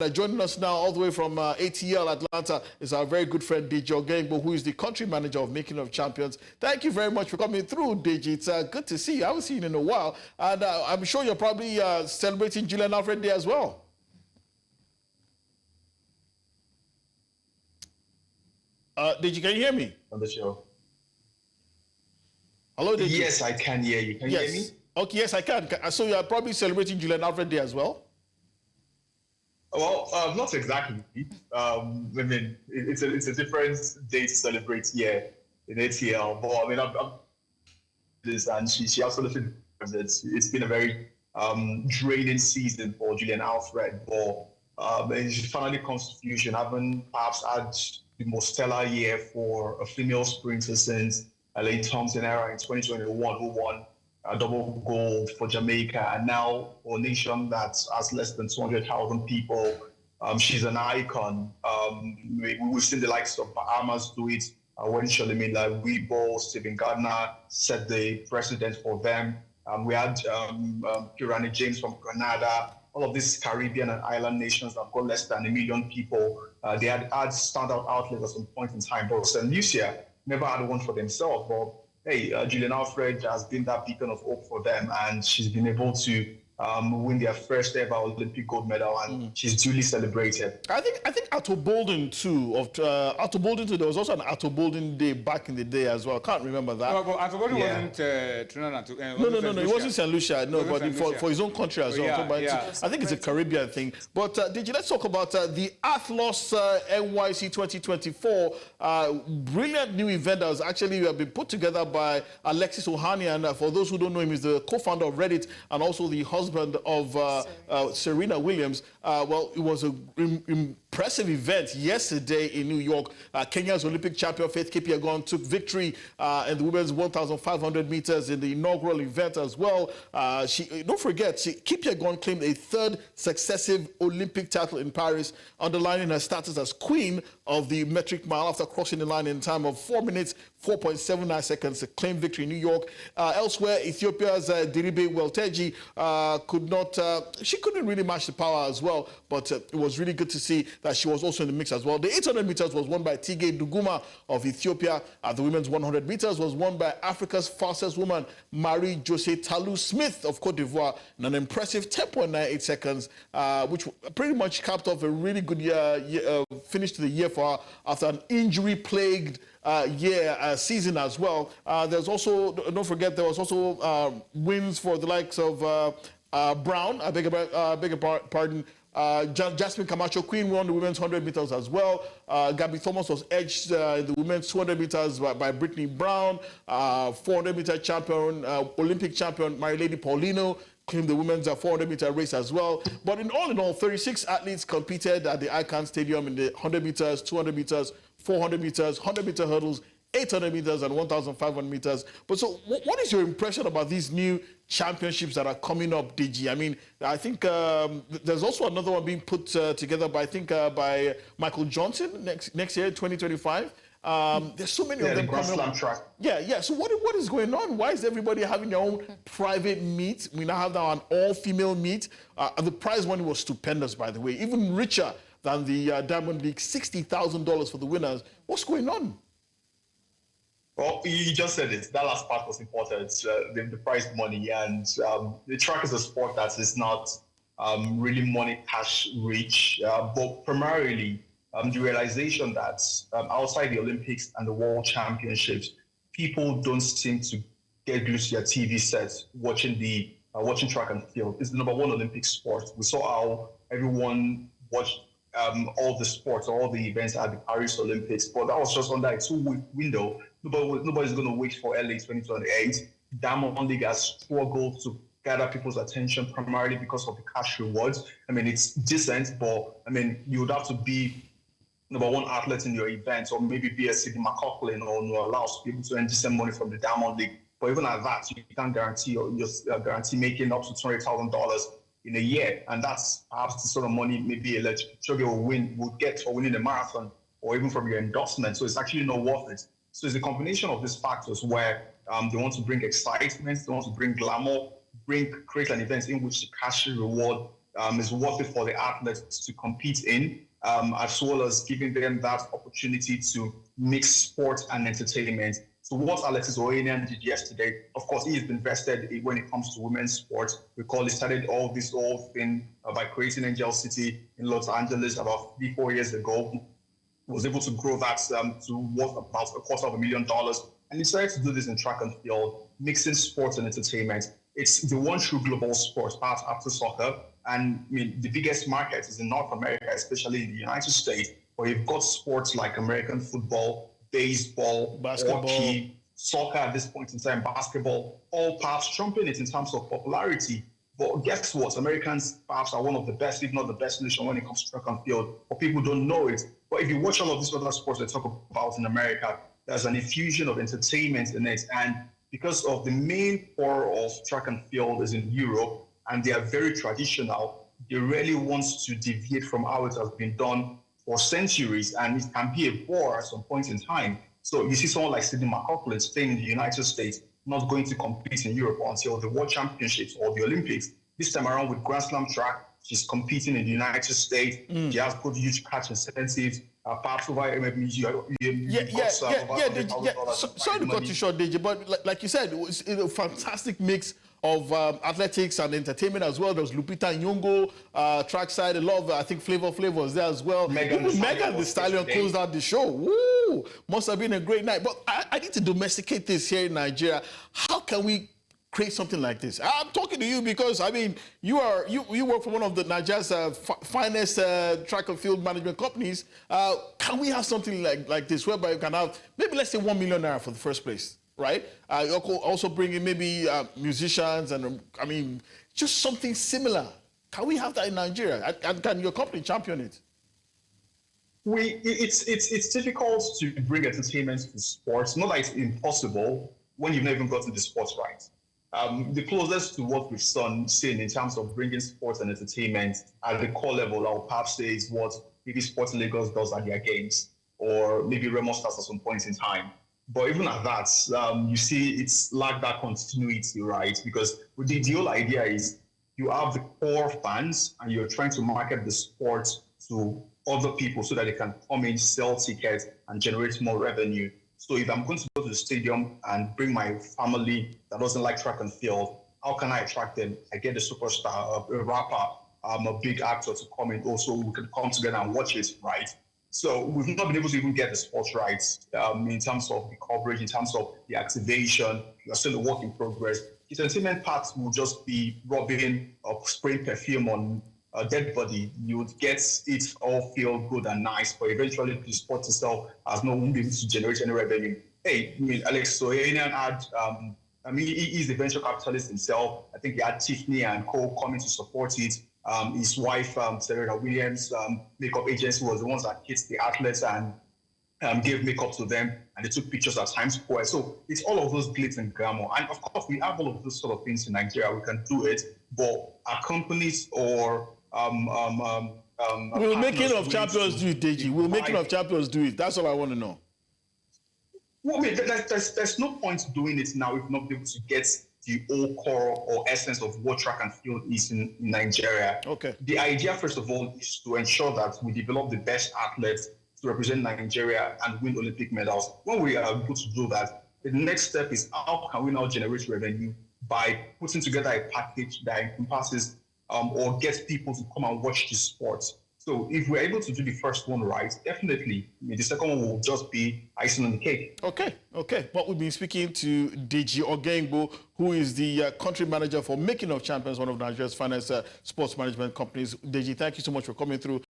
Joining us now all the way from ATL Atlanta is our very good friend Deji Ogeyingbo, who is the country manager of Making of Champions. Thank you very much for coming through, Deji. It's good to see you. I haven't seen you in a while. And I'm sure you're probably celebrating Julian Alfred Day as well. Deji, can you hear me? On the show. Hello, Deji. Yes, I can hear you. Can you hear me? Okay, yes, I can. So you're probably celebrating Julian Alfred Day as well? Well, not exactly. I mean, it's a different day to celebrate here in ATL. But I mean, I'm this, and she absolutely deserves it. It's been a very draining season for Julian Alfred. But she finally comes to Fusion, having perhaps had the most stellar year for a female sprinter since Elaine Thompson era in 2021, who won a double gold for Jamaica, and now for a nation that has less than 200,000 people, she's an icon. We've seen the likes of Bahamas do it when Shalimila Weibo, Stephen Gardner set the precedent for them. We had Kirani James from Grenada. All of these Caribbean and island nations that have got less than 1 million people, they had standout outlets at some point in time. But St. Lucia never had one for themselves. But hey, Julian Alfred has been that beacon of hope for them, and she's been able to win their first ever Olympic gold medal, and she's duly celebrated. I think Atto Bolden too. Atto Bolden too. There was also an Atto Bolden Day back in the day as well. I can't remember that. No, but Atto Bolden wasn't Trinidad. No. It wasn't St. Lucia. No, but for his own country as well. Yeah. I think it's a Caribbean thing. But Deji, let's talk about the Athlos NYC 2024. Brilliant new event that was actually been put together by Alexis Ohanian. For those who don't know him, he's the co-founder of Reddit and also the husband of Serena Williams. Well, it was an impressive event yesterday in New York. Kenya's Olympic champion Faith Kipyegon took victory in the women's 1,500 meters in the inaugural event as well. Don't forget, Kipyegon claimed a third successive Olympic title in Paris, underlining her status as queen of the metric mile after crossing the line in time of 4 minutes, 4.79 seconds to claim victory in New York. Elsewhere, Ethiopia's Diribe Welteji she couldn't really match the power as well, but it was really good to see that she was also in the mix as well. The 800 meters was won by Tige Duguma of Ethiopia. The women's 100 meters was won by Africa's fastest woman, Marie-Josee Ta Lou-Smith of Cote d'Ivoire, in an impressive 10.98 seconds, which pretty much capped off a really good finish to the year for her after an injury-plagued season as well. There's also, don't forget, there was also wins for the likes of Brown, I beg your pardon. Jasmine Camacho Queen won the women's 100 meters as well. Gabby Thomas was edged in the women's 200 meters by Brittany Brown. 400 meter champion, Olympic champion Marilady Paulino claimed the women's 400 meter race as well. But in all, 36 athletes competed at the Icon Stadium in the 100 meters, 200 meters, 400 meters, 100 meter hurdles, 800 meters and 1,500 meters. But so what is your impression about these new championships that are coming up, Deji? I mean, I think there's also another one being put together by, by Michael Johnson next year, 2025. There's so many of them coming up. Track. Yeah. So what is going on? Why is everybody having their own private meet? We now have now an all-female meet. And the prize money was stupendous, by the way, even richer than the Diamond League, $60,000 for the winners. What's going on? Well, you just said it. That last part was important. The prize money, and the track is a sport that is not really money cash rich, but primarily the realization that outside the Olympics and the World Championships, people don't seem to get glued to their TV sets watching track and field. It's the #1 Olympic sport. We saw how everyone watched all the sports, all the events at the Paris Olympics, but that was just under a 2-week window. Nobody's going to wait for LA 2028. Diamond League has struggled to gather people's attention primarily because of the cash rewards. I mean, it's decent, but I mean, you would have to be #1 athlete in your event, or maybe be a Sidney McLaughlin or Noah Laos to be able to earn decent money from the Diamond League. But even at that, you can't guarantee making up to $200,000 in a year, and that's perhaps the sort of money maybe a Ejore will get for winning a marathon, or even from your endorsement. So it's actually not worth it. So it's a combination of these factors where they want to bring excitement, they want to bring glamour, create an event in which the cash reward is worth it for the athletes to compete in, as well as giving them that opportunity to mix sport and entertainment. So what Alexis Ohanian did yesterday, of course, he has invested when it comes to women's sports. Recall he started all this whole thing by creating Angel City in Los Angeles about 3-4 years ago. Was able to grow that to worth about $250,000. And he decided to do this in track and field, mixing sports and entertainment. It's the one true global sport after soccer. And I mean, the biggest market is in North America, especially in the United States, where you've got sports like American football, baseball, basketball, hockey, soccer at this point in time, basketball, all perhaps trumping it in terms of popularity. But guess what? Americans perhaps are one of the best, if not the best nation when it comes to track and field. But people don't know it. But if you watch all of these other sports they talk about in America, there's an infusion of entertainment in it. And because of the main core of track and field is in Europe, and they are very traditional, they really want to deviate from how it has been done for centuries, and it can be a bore at some point in time. So you see someone like Sydney McLaughlin staying in the United States, not going to compete in Europe until the World Championships or the Olympics. This time around with Grand Slam track, she's competing in the United States. She has got huge catch incentives. Perhaps over maybe Sorry to cut you short, Deji, but like you said, it was a fantastic mix of athletics and entertainment as well. There was Lupita Nyong'o, trackside, a lot of, I think, Flavor was there as well. Megan Thee Stallion closed out the show. Woo! Must have been a great night. But I need to domesticate this here in Nigeria. How can we create something like this? I'm talking to you because, I mean, you work for one of the Nigeria's finest track and field management companies. Can we have something like this whereby you can have maybe, let's say, 1 million naira for the first place? Right? You also bring in maybe musicians and, I mean, just something similar. Can we have that in Nigeria? And can your company champion it? It's difficult to bring entertainment to sports. Not that it's impossible when you've not even gotten the sports right. The closest to what we've seen in terms of bringing sports and entertainment at the core level, I would perhaps say, is what maybe Sports Lagos does at their games, or maybe Remo Stars at some point in time. But even at that, you see it's lacked that continuity, right? Because the whole idea is you have the core fans and you're trying to market the sport to other people so that they can come in, sell tickets, and generate more revenue. So if I'm going to go to the stadium and bring my family that doesn't like track and field, how can I attract them? I get a superstar, a rapper, a big actor to come in also, we can come together and watch it, right? So we've not been able to even get the sports rights in terms of the coverage, in terms of the activation. You're still a work in progress. The entertainment part will just be rubbing or spraying perfume on a dead body. You would get it all feel good and nice, but eventually the sport itself has no one be able to generate any revenue. Hey, I mean, Alex Ohanian had, he's a venture capitalist himself. I think he had Tiffany and co coming to support it. His wife, Serena Williams, makeup agency was the ones that hit the athletes and gave makeup to them, and they took pictures at Times Square. So it's all of those glitz and glamour. And of course, we have all of those sort of things in Nigeria. We can do it, but our companies or we'll make enough champions do it, Deji. We'll make enough champions do it. That's all I want to know. Well, I mean, there's no point doing it now if we're not able to get the whole core or essence of what track and field is in Nigeria. Okay. The idea, first of all, is to ensure that we develop the best athletes to represent Nigeria and win Olympic medals. When we are able to do that, the next step is how can we now generate revenue by putting together a package that encompasses or gets people to come and watch the sport. So if we're able to do the first one right, definitely, the second one will just be icing on the cake. Okay. But we've been speaking to Deji Ogeyingbo, who is the country manager for Making of Champions, one of Nigeria's finest sports management companies. Deji, thank you so much for coming through.